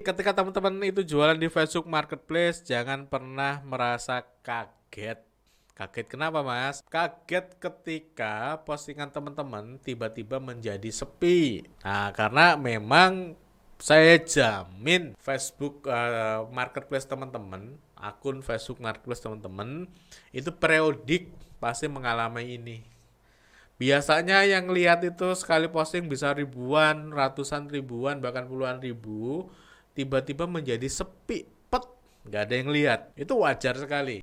Ketika teman-teman itu jualan di Facebook Marketplace, jangan pernah merasa kaget. Kaget kenapa, Mas? Kaget ketika postingan teman-teman tiba-tiba menjadi sepi. Nah, karena memang saya jamin Facebook Marketplace teman-teman, akun Facebook Marketplace teman-teman itu periodik pasti mengalami ini. Biasanya yang lihat itu sekali posting bisa ribuan, ratusan ribuan, bahkan puluhan ribu, tiba-tiba menjadi sepi, pet, nggak ada yang lihat. Itu wajar sekali.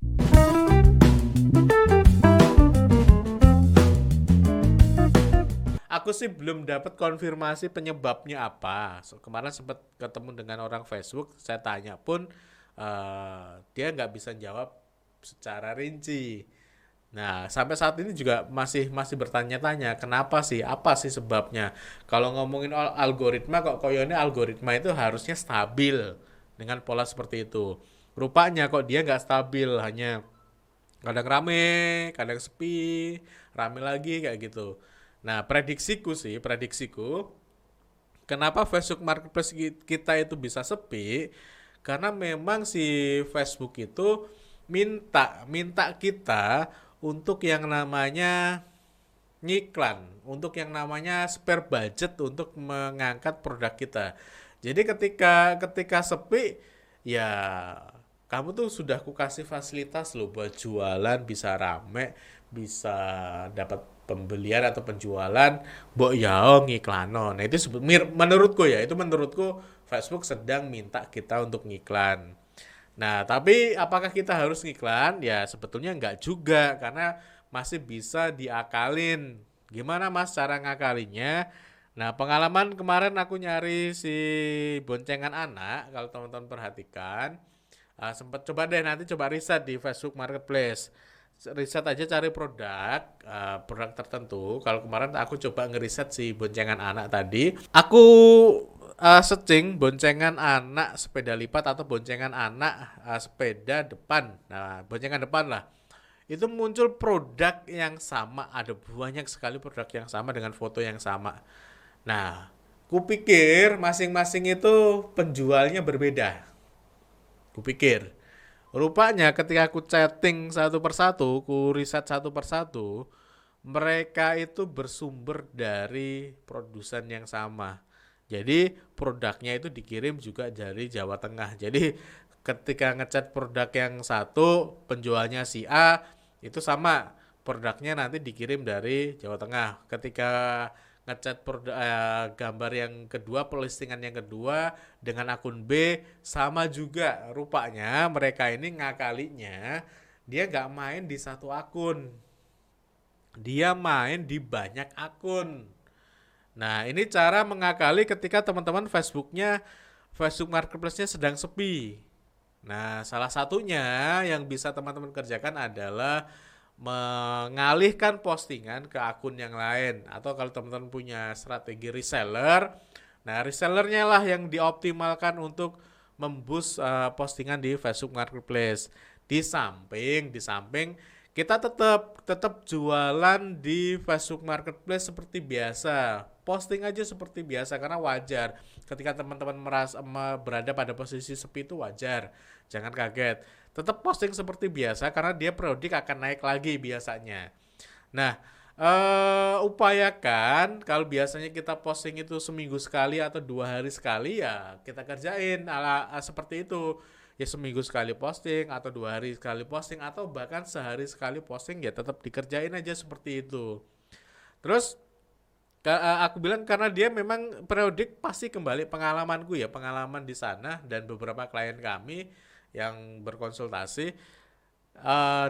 Aku sih belum dapat konfirmasi penyebabnya apa. Kemarin sempat ketemu dengan orang Facebook, saya tanya pun dia nggak bisa jawab secara rinci. Nah, sampai saat ini juga masih masih bertanya-tanya, kenapa sih? Apa sih sebabnya? Kalau ngomongin algoritma, kok koyone algoritma itu harusnya stabil dengan pola seperti itu. Rupanya kok dia nggak stabil, hanya kadang rame, kadang sepi, rame lagi kayak gitu. Nah, prediksiku, kenapa Facebook Marketplace kita itu bisa sepi? Karena memang si Facebook itu minta minta kita untuk yang namanya ngiklan, untuk yang namanya spare budget untuk mengangkat produk kita. Jadi ketika ketika sepi, ya kamu tuh sudah kukasih fasilitas loh buat jualan bisa rame, bisa dapat pembelian atau penjualan, mbok yao ngiklano. Nah itu menurutku ya, itu menurutku Facebook sedang minta kita untuk ngiklan. Nah, tapi apakah kita harus ngiklan? Ya, sebetulnya enggak juga, karena masih bisa diakalin. Gimana Mas cara ngakalinya? Nah, pengalaman kemarin aku nyari si boncengan anak, kalau teman-teman perhatikan, sempat coba deh nanti coba riset di Facebook Marketplace. Riset aja cari produk, produk tertentu. Kalau kemarin aku coba ngeriset si boncengan anak tadi, aku searching boncengan anak sepeda lipat atau boncengan anak sepeda depan. Nah, boncengan depan lah. Itu muncul produk yang sama, ada banyak sekali produk yang sama dengan foto yang sama. Nah, kupikir masing-masing itu penjualnya berbeda. Kupikir. Rupanya ketika aku chatting satu persatu, ku riset satu persatu, mereka itu bersumber dari produsen yang sama. Jadi produknya itu dikirim juga dari Jawa Tengah. Jadi ketika ngechat produk yang satu, penjualnya si A, itu sama. Produknya nanti dikirim dari Jawa Tengah. Ketika ngechat gambar yang kedua, postingan yang kedua dengan akun B, sama juga. Rupanya mereka ini ngakalinya, dia nggak main di satu akun, dia main di banyak akun. Nah, ini cara mengakali ketika teman-teman Facebook Marketplace-nya sedang sepi. Nah, salah satunya yang bisa teman-teman kerjakan adalah mengalihkan postingan ke akun yang lain. Atau kalau teman-teman punya strategi reseller, nah resellernya lah yang dioptimalkan untuk memboost postingan di Facebook Marketplace. Di samping kita tetap tetap jualan di Facebook Marketplace seperti biasa. Posting aja seperti biasa karena wajar. Ketika teman-teman merasa berada pada posisi sepi itu wajar. Jangan kaget. Tetap posting seperti biasa karena dia periodik akan naik lagi biasanya. Nah, upayakan kalau biasanya kita posting itu seminggu sekali atau 2 hari sekali, ya kita kerjain seperti itu. Ya seminggu sekali posting atau 2 hari sekali posting atau bahkan sehari sekali posting, ya tetap dikerjain aja seperti itu. Terus aku bilang karena dia memang periodik, pasti kembali pengalamanku ya, pengalaman di sana dan beberapa klien kami yang berkonsultasi,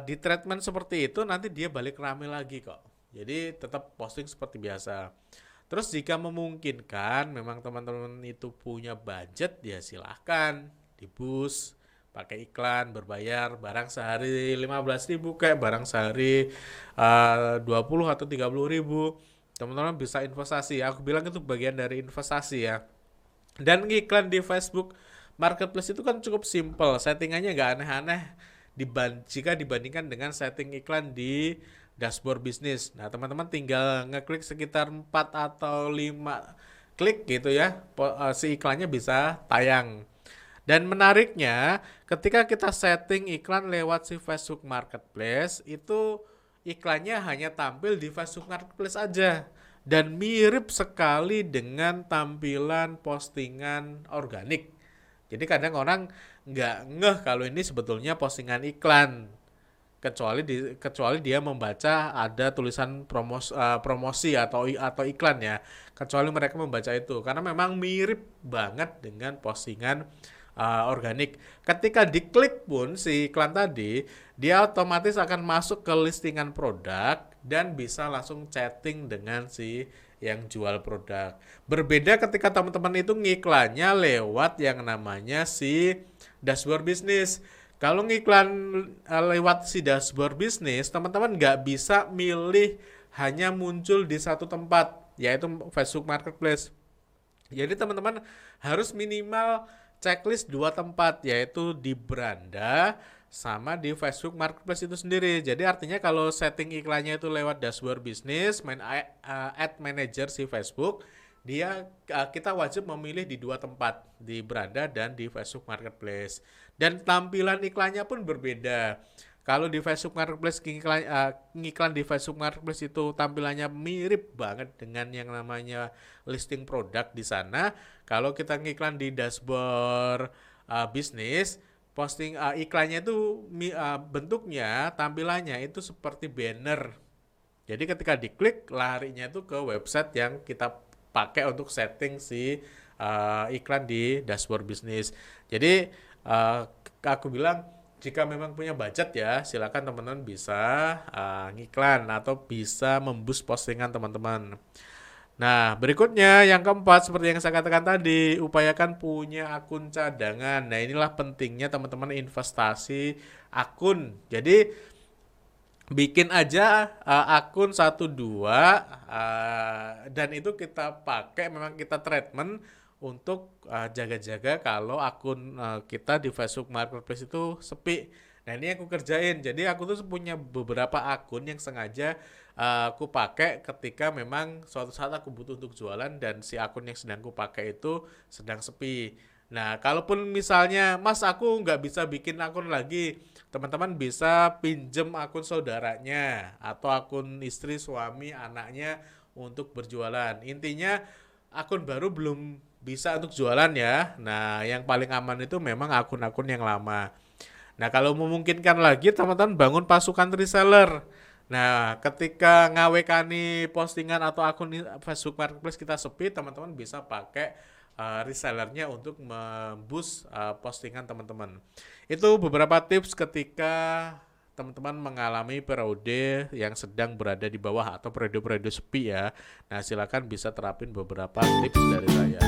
di treatment seperti itu nanti dia balik rame lagi kok. Jadi tetap posting seperti biasa. Terus jika memungkinkan, memang teman-teman itu punya budget, ya silahkan di boost pakai iklan, berbayar barang sehari 15.000 kayak barang sehari 20 atau 30.000. Teman-teman bisa investasi. Aku bilang itu bagian dari investasi ya. Dan iklan di Facebook Marketplace itu kan cukup simple, settingannya nggak aneh-aneh jika dibandingkan dengan setting iklan di dashboard bisnis. Nah, teman-teman tinggal ngeklik sekitar 4 atau 5 klik gitu ya, si iklannya bisa tayang. Dan menariknya, ketika kita setting iklan lewat si Facebook Marketplace, itu iklannya hanya tampil di Facebook Marketplace aja. Dan mirip sekali dengan tampilan postingan organik. Jadi kadang orang nggak ngeh kalau ini sebetulnya postingan iklan. Kecuali dia membaca ada tulisan promosi atau iklan ya, kecuali mereka membaca itu karena memang mirip banget dengan postingan organik. Ketika diklik pun si iklan tadi, dia otomatis akan masuk ke listingan produk dan bisa langsung chatting dengan si yang jual produk. Berbeda ketika teman-teman itu ngiklannya lewat yang namanya si dashboard bisnis. Kalau ngiklan lewat si dashboard bisnis, teman-teman nggak bisa milih hanya muncul di satu tempat, yaitu Facebook Marketplace. Jadi teman-teman harus minimal checklist 2 tempat, yaitu di Beranda sama di Facebook Marketplace itu sendiri. Jadi artinya kalau setting iklannya itu lewat dashboard bisnis, main ad manager si Facebook, kita wajib memilih di 2 tempat, di Beranda dan di Facebook Marketplace. Dan tampilan iklannya pun berbeda. Kalau di Facebook Marketplace ngiklan di Facebook Marketplace itu tampilannya mirip banget dengan yang namanya listing produk di sana. Kalau kita ngiklan di dashboard bisnis, iklannya itu bentuknya, tampilannya itu seperti banner. Jadi ketika diklik larinya itu ke website yang kita pakai untuk setting si iklan di dashboard bisnis. Jadi aku bilang jika memang punya budget ya, silakan teman-teman bisa ngiklan atau bisa memboost postingan teman-teman. Nah, berikutnya yang keempat seperti yang saya katakan tadi, upayakan punya akun cadangan. Nah, inilah pentingnya teman-teman investasi akun. Jadi bikin aja akun 1-2 dan itu kita pakai, memang kita treatment untuk jaga-jaga kalau akun kita di Facebook Marketplace itu sepi. Nah, ini aku kerjain. Jadi aku tuh punya beberapa akun yang sengaja aku pakai ketika memang suatu saat aku butuh untuk jualan dan si akun yang sedang aku pakai itu sedang sepi. Nah, kalaupun misalnya Mas aku nggak bisa bikin akun lagi, teman-teman bisa pinjem akun saudaranya atau akun istri, suami, anaknya untuk berjualan. Intinya akun baru belum bisa untuk jualan ya. Nah, yang paling aman itu memang akun-akun yang lama. Nah, kalau memungkinkan lagi teman-teman bangun pasukan reseller. Nah, ketika ngawekani postingan atau akun Facebook Marketplace kita sepi, teman-teman bisa pakai resellernya untuk memboost postingan teman-teman. Itu beberapa tips ketika teman-teman mengalami periode yang sedang berada di bawah atau periode-periode sepi ya. Nah, silakan bisa terapin beberapa tips dari saya.